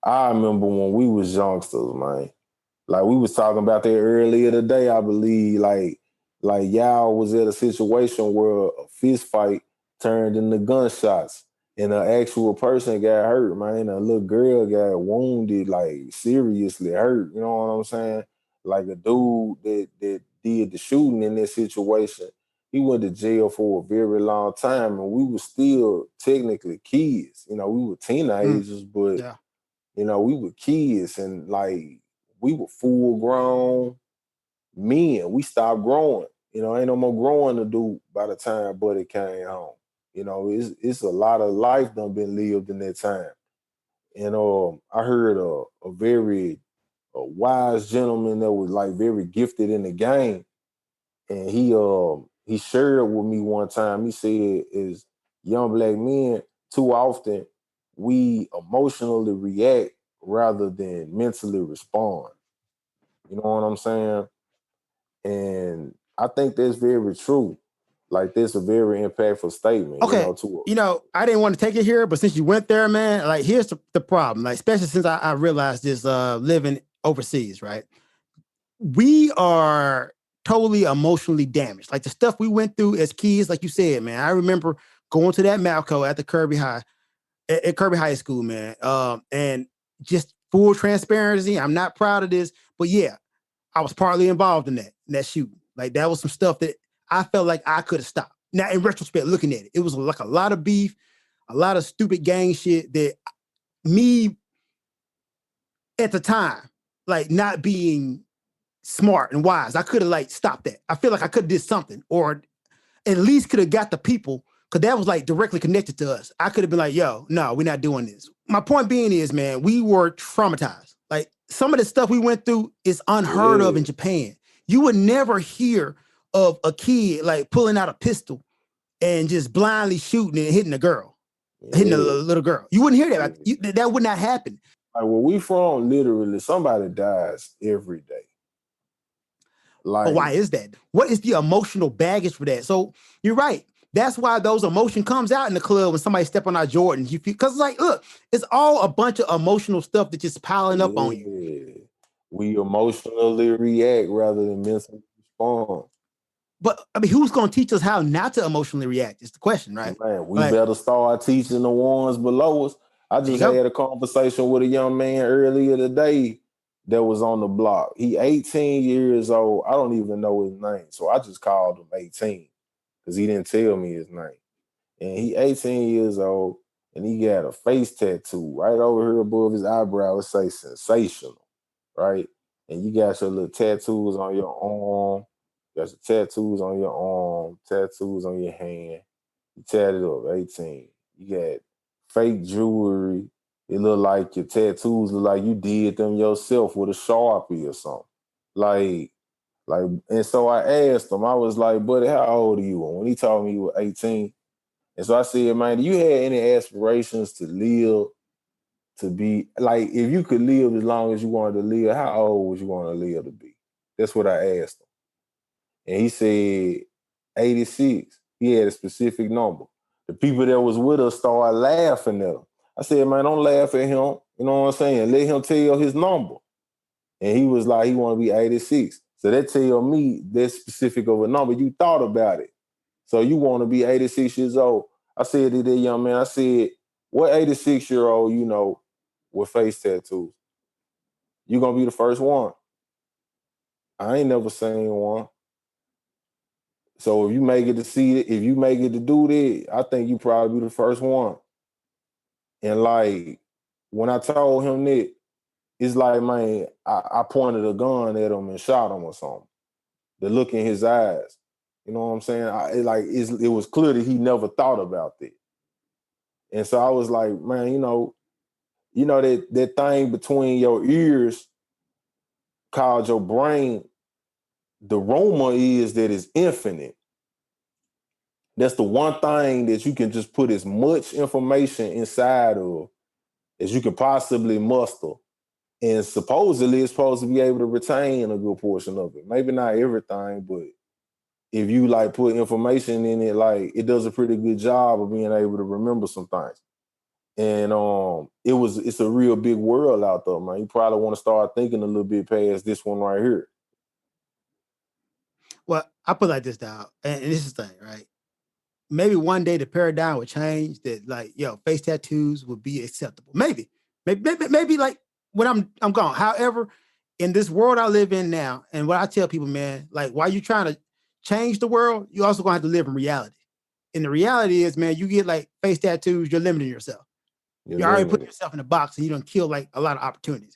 I remember when we was youngsters, man. Like we was talking about that earlier today, I believe. Like y'all was at a situation where a fist fight turned into gunshots, and an actual person got hurt, man. A little girl got wounded, like seriously hurt. You know what I'm saying? Like a dude that did the shooting in that situation, he went to jail for a very long time, and we were still technically kids. You know, we were Mm, teenagers, but yeah. we were kids and like we were full grown men. We stopped growing. Ain't no more growing to do by the time Buddy came home. It's a lot of life done been lived in that time. And I heard a very wise gentleman that was like very gifted in the game, and he shared with me one time. He said, "Is young black men too often we emotionally react rather than mentally respond." You know what I'm saying? And I think that's very true. Like that's a very impactful statement. Okay. To I didn't want to take it here, but since you went there, man, like here's the problem. Like, especially since I realized this living overseas, right? We are totally emotionally damaged. Like the stuff we went through as kids, like you said, man. I remember going to that Malco at the Kirby High, at Kirby High School, man. And just full transparency, I'm not proud of this, but yeah, I was partly involved in that shooting. Like that was some stuff that I felt like I could have stopped. Now, in retrospect, looking at it, it was like a lot of beef, a lot of stupid gang shit that me at the time, like not being smart and wise, I could have like stopped that. I feel like I could have did something, or at least could have got the people, because that was like directly connected to us. I could have been like, yo, no, we're not doing this. My point being is, man, we were traumatized. Like some of the stuff we went through is unheard of in yeah, Japan. You would never hear of a kid like pulling out a pistol and just blindly shooting and hitting a girl, hitting a yeah, little girl. You wouldn't hear that. yeah. That would not happen. Like where we from, literally somebody dies every day. But why Like is that? What is the emotional baggage for that? So you're right. That's why those emotion comes out in the club when somebody step on our Jordans. You feel, because like, look, it's all a bunch of emotional stuff that just piling up on you. yeah, we emotionally react rather than mentally respond. But I mean, who's going to teach us how not to emotionally react? Is the question, right? Man, we Like, better start teaching the ones below us. I there you just go. had a conversation with a young man earlier today that was on the block. He 18 years old. I don't even know his name. So I just called him 18 because he didn't tell me his name. And he 18 years old and he got a face tattoo right over here above his eyebrow. It say sensational, right? And you got your little tattoos on your arm. You got your tattoos on your arm, tattoos on your hand. You tatted up, 18. You got fake jewelry. It look like your tattoos look like you did them yourself with a Sharpie or something. Like, and so I asked him, I was like, buddy, how old are you? And when he told me he was 18, and so I said, man, do you have any aspirations to live, to be, like, if you could live as long as you wanted to live, how old would you want to live to be? That's what I asked him. And he said 86. He had a specific number. The people that was with us started laughing at him. I said, man, don't laugh at him. You know what I'm saying? Let him tell his number. And he was like, he want to be 86. So that tell me that specific of a number. You thought about it. So you want to be 86 years old. I said to that young man, I said, what 86-year-old you know with face tattoos? You gonna be the first one. I ain't never seen one. So if you make it to see it, if you make it to do that, I think you probably be the first one. And like when I told him that, it's like, man, I pointed a gun at him and shot him or something. The look in his eyes. You know what I'm saying? It was clear that he never thought about that. And so I was like, man, that thing between your ears called your brain, the rumor is that it's infinite. That's the one thing that you can just put as much information inside of as you could possibly muster. And supposedly it's supposed to be able to retain a good portion of it. Maybe not everything, but if you like put information in it, like it does a pretty good job of being able to remember some things. And it's a real big world out there, man. You probably want to start thinking a little bit past this one right here. Well, I put it like this down, and this is the thing, right? Maybe one day the paradigm would change that, like, yo, face tattoos would be acceptable. Maybe like when I'm gone. However, in this world I live in now, and what I tell people, man, like while you're trying to change the world, you also gonna have to live in reality. And the reality is, man, you get like face tattoos, you're limiting yourself. You're You already put limited. yourself in a box and you don't kill like a lot of opportunities.